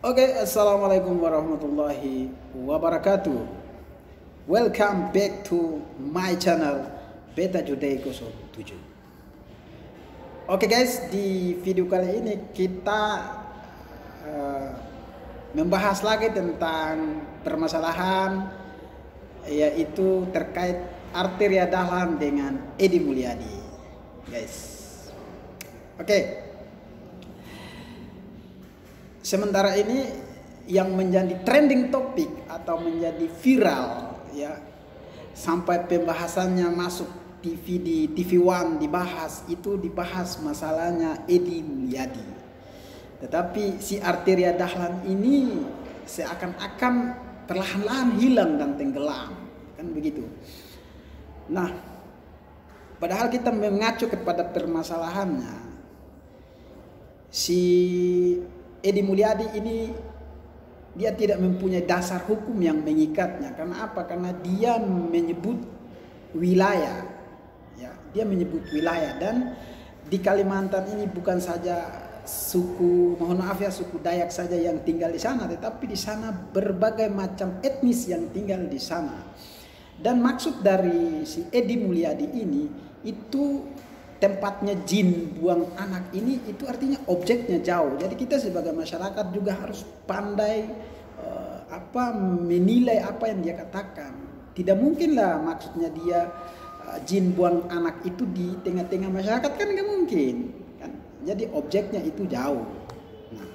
Oke, assalamualaikum warahmatullahi wabarakatuh. Welcome back to my channel Beta Judei 07. Oke guys, di video kali ini kita membahas lagi tentang permasalahan yaitu terkait Arteria Dahlan dengan Edi Mulyadi, guys. Oke. Sementara ini yang menjadi trending topik atau menjadi viral ya, sampai pembahasannya masuk TV di TV One dibahas masalahnya Edi Mulyadi. Tetapi si Arteria Dahlan ini seakan-akan perlahan-lahan hilang dan tenggelam, kan begitu. Nah, padahal kita mengacu kepada permasalahannya, si Edi Mulyadi ini dia tidak mempunyai dasar hukum yang mengikatnya. Karena apa? Karena dia menyebut wilayah, ya, dia menyebut wilayah, dan di Kalimantan ini bukan saja suku, mohon maaf ya, suku Dayak saja yang tinggal di sana, tetapi di sana berbagai macam etnis yang tinggal di sana. Dan maksud dari si Edi Mulyadi ini itu tempatnya jin buang anak ini, itu artinya objeknya jauh. Jadi kita sebagai masyarakat juga harus pandai menilai apa yang dia katakan. Tidak mungkinlah maksudnya dia jin buang anak itu di tengah-tengah masyarakat, kan nggak mungkin kan. Jadi objeknya itu jauh. Nah,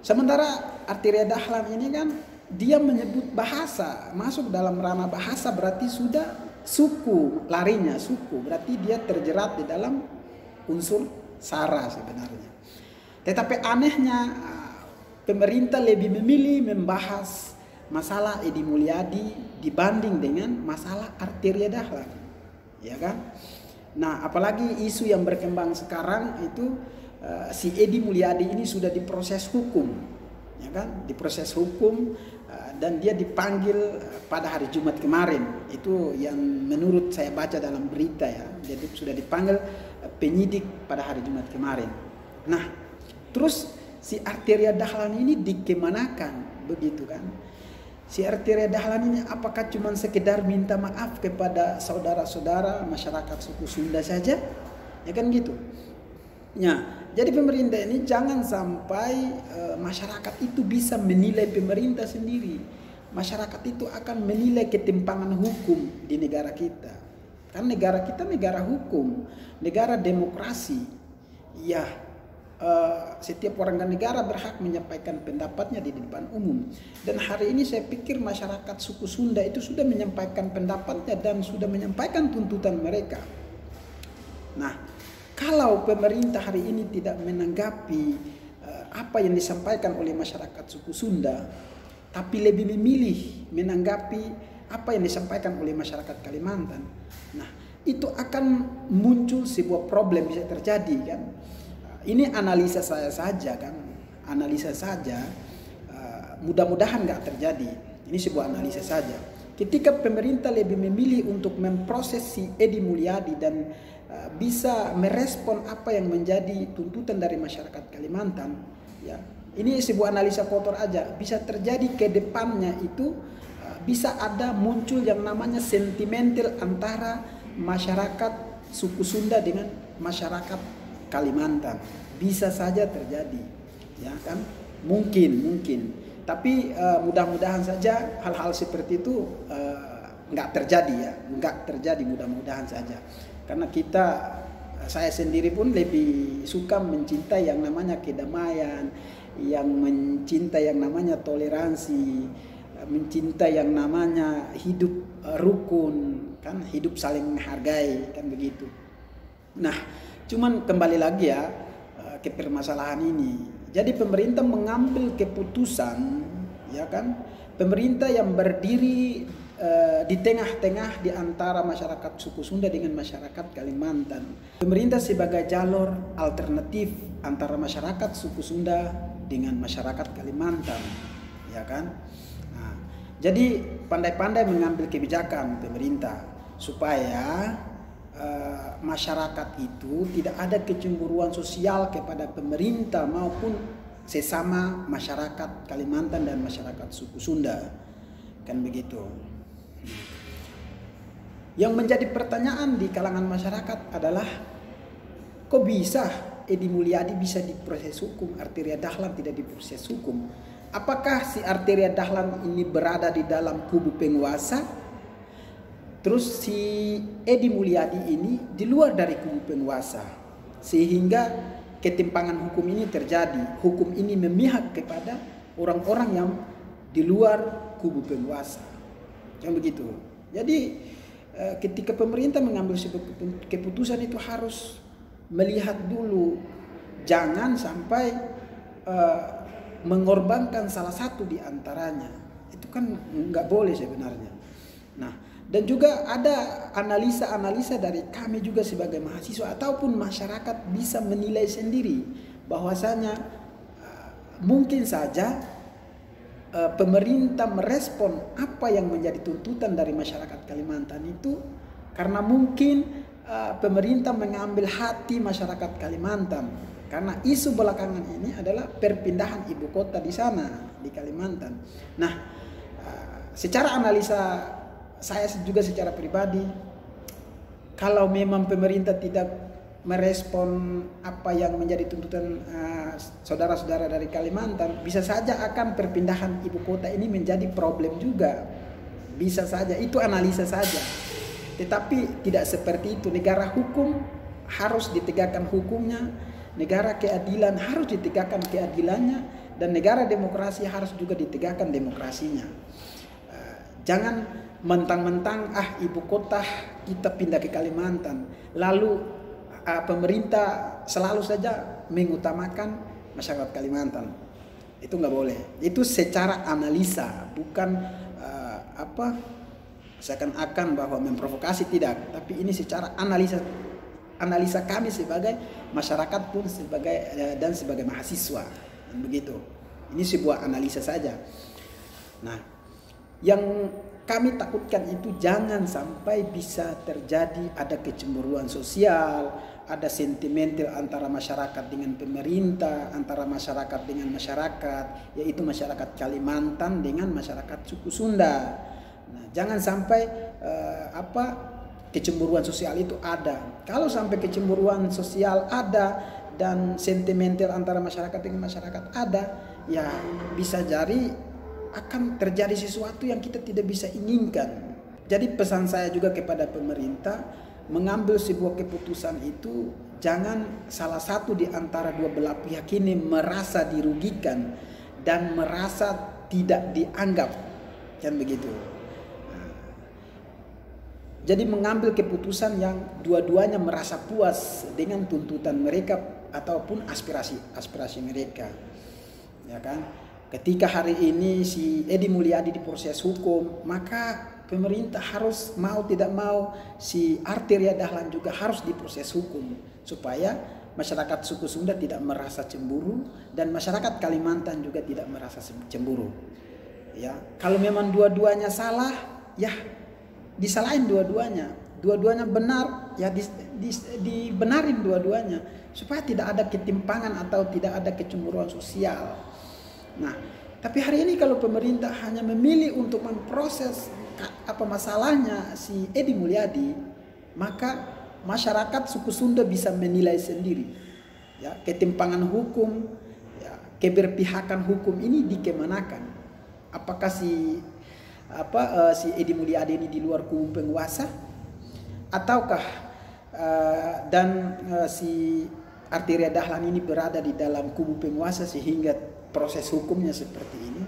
sementara Arteria Dahlan ini kan dia menyebut bahasa, masuk dalam ranah bahasa, berarti sudah suku, larinya suku, berarti dia terjerat di dalam unsur sara sebenarnya. Tetapi anehnya pemerintah lebih memilih membahas masalah Edi Mulyadi dibanding dengan masalah Arteria Dahlan, ya kan? Nah, apalagi isu yang berkembang sekarang itu si Edi Mulyadi ini sudah diproses hukum, ya kan? Diproses hukum. Dan dia dipanggil pada hari Jumat kemarin. Itu yang menurut saya baca dalam berita ya. Jadi sudah dipanggil penyidik pada hari Jumat kemarin. Nah, terus si Arteria Dahlan ini dikemanakan, begitu kan? Si Arteria Dahlan ini apakah cuma sekedar minta maaf kepada saudara-saudara masyarakat suku Sunda saja? Ya kan gitu. Ya, jadi pemerintah ini jangan sampai masyarakat itu bisa menilai pemerintah sendiri. Masyarakat itu akan menilai ketimpangan hukum di negara kita. Kan negara kita negara hukum, negara demokrasi. Ya, setiap warga negara berhak menyampaikan pendapatnya di depan umum. Dan hari ini saya pikir masyarakat suku Sunda itu sudah menyampaikan pendapatnya dan sudah menyampaikan tuntutan mereka. Nah, kalau pemerintah hari ini tidak menanggapi apa yang disampaikan oleh masyarakat suku Sunda, tapi lebih memilih menanggapi apa yang disampaikan oleh masyarakat Kalimantan, nah itu akan muncul sebuah problem, bisa terjadi kan. Ini analisa saya saja kan, analisa saja, mudah-mudahan nggak terjadi. Ini sebuah analisa saja. Ketika pemerintah lebih memilih untuk memproses si Edi Mulyadi dan bisa merespon apa yang menjadi tuntutan dari masyarakat Kalimantan, ya, ini sebuah analisa kotor aja. Bisa terjadi ke depannya itu bisa ada muncul yang namanya sentimental antara masyarakat suku Sunda dengan masyarakat Kalimantan. Bisa saja terjadi, ya kan? Mungkin. Tapi mudah-mudahan saja hal-hal seperti itu nggak terjadi ya, nggak terjadi, mudah-mudahan saja. Karena saya sendiri pun lebih suka mencintai yang namanya kedamaian, yang mencintai yang namanya toleransi, mencintai yang namanya hidup rukun, kan, hidup saling menghargai, kan begitu. Nah, cuman kembali lagi ya ke permasalahan ini. Jadi pemerintah mengambil keputusan, ya kan, pemerintah yang berdiri di tengah-tengah di antara masyarakat suku Sunda dengan masyarakat Kalimantan. Pemerintah sebagai jalur alternatif antara masyarakat suku Sunda dengan masyarakat Kalimantan, ya kan? Nah, jadi pandai-pandai mengambil kebijakan pemerintah supaya masyarakat itu tidak ada kecemburuan sosial kepada pemerintah maupun sesama masyarakat Kalimantan dan masyarakat suku Sunda, kan begitu. Yang menjadi pertanyaan di kalangan masyarakat adalah, kok bisa Edi Mulyadi bisa diproses hukum, Arteria Dahlan tidak diproses hukum? Apakah si Arteria Dahlan ini berada di dalam kubu penguasa, terus si Edi Mulyadi ini di luar dari kubu penguasa, sehingga ketimpangan hukum ini terjadi? Hukum ini memihak kepada orang-orang yang di luar kubu penguasa, yang begitu. Jadi ketika pemerintah mengambil sebuah keputusan itu harus melihat dulu, jangan sampai mengorbankan salah satu di antaranya. Itu kan nggak boleh sebenarnya. Nah, dan juga ada analisa-analisa dari kami juga sebagai mahasiswa ataupun masyarakat bisa menilai sendiri bahwasanya mungkin saja pemerintah merespon apa yang menjadi tuntutan dari masyarakat Kalimantan itu karena mungkin pemerintah mengambil hati masyarakat Kalimantan, karena isu belakangan ini adalah perpindahan ibu kota di sana, di Kalimantan. Nah, secara analisa saya juga secara pribadi, kalau memang pemerintah tidak merespon apa yang menjadi tuntutan saudara-saudara dari Kalimantan, bisa saja akan perpindahan ibu kota ini menjadi problem juga. Bisa saja, itu analisa saja. Tetapi tidak seperti itu. Negara hukum harus ditegakkan hukumnya, negara keadilan harus ditegakkan keadilannya, dan negara demokrasi harus juga ditegakkan demokrasinya. Jangan mentang-mentang ibu kota kita pindah ke Kalimantan, lalu pemerintah selalu saja mengutamakan masyarakat Kalimantan. Itu nggak boleh. Itu secara analisa, bukan seakan-akan bahwa memprovokasi, tidak. Tapi ini secara analisa kami sebagai masyarakat pun dan sebagai mahasiswa, begitu. Ini sebuah analisa saja. Nah, yang kami takutkan itu jangan sampai bisa terjadi ada kecemburuan sosial, ada sentimental antara masyarakat dengan pemerintah, antara masyarakat dengan masyarakat, yaitu masyarakat Kalimantan dengan masyarakat suku Sunda. Nah, jangan sampai kecemburuan sosial itu ada. Kalau sampai kecemburuan sosial ada dan sentimental antara masyarakat dengan masyarakat ada, ya bisa jadi akan terjadi sesuatu yang kita tidak bisa inginkan. Jadi pesan saya juga kepada pemerintah, mengambil sebuah keputusan itu jangan salah satu di antara dua belah pihak ini merasa dirugikan dan merasa tidak dianggap, kan begitu. Jadi mengambil keputusan yang dua-duanya merasa puas dengan tuntutan mereka ataupun aspirasi mereka, ya kan? Ketika hari ini si Edi Mulyadi diproses hukum, maka pemerintah harus mau tidak mau si Arteria Dahlan juga harus diproses hukum supaya masyarakat suku Sunda tidak merasa cemburu dan masyarakat Kalimantan juga tidak merasa cemburu. Ya, kalau memang dua-duanya salah, ya disalahin dua-duanya. Dua-duanya benar, ya dibenarin dua-duanya supaya tidak ada ketimpangan atau tidak ada kecemburuan sosial. Nah, tapi hari ini kalau pemerintah hanya memilih untuk memproses apa masalahnya si Edi Mulyadi, maka masyarakat suku Sunda bisa menilai sendiri. Ya, ketimpangan hukum, ya, keberpihakan hukum ini dikemanakan? Apakah si Edi Mulyadi ini di luar kubu penguasa, ataukah si Arteria Dahlan ini berada di dalam kubu penguasa sehingga proses hukumnya seperti ini?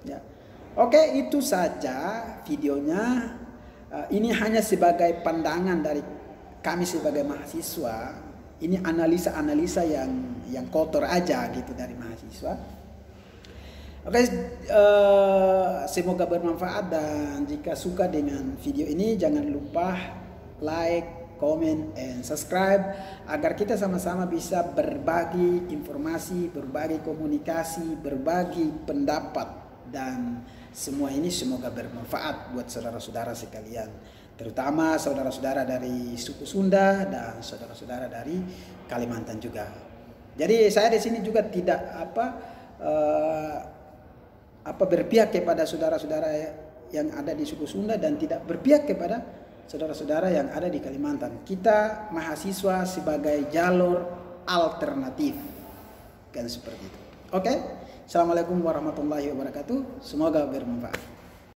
Ya. Oke, itu saja videonya. Ini hanya sebagai pandangan dari kami sebagai mahasiswa. Ini analisa-analisa yang kotor aja gitu dari mahasiswa. Oke, semoga bermanfaat, dan jika suka dengan video ini jangan lupa like, comment, and subscribe agar kita sama-sama bisa berbagi informasi, berbagi komunikasi, berbagi pendapat, dan semua ini semoga bermanfaat buat saudara-saudara sekalian, terutama saudara-saudara dari suku Sunda dan saudara-saudara dari Kalimantan juga. Jadi saya di sini juga tidak berpihak kepada saudara-saudara yang ada di suku Sunda dan tidak berpihak kepada saudara-saudara yang ada di Kalimantan. Kita mahasiswa sebagai jalur alternatif, kan seperti itu. Oke, Assalamualaikum warahmatullahi wabarakatuh. Semoga bermanfaat.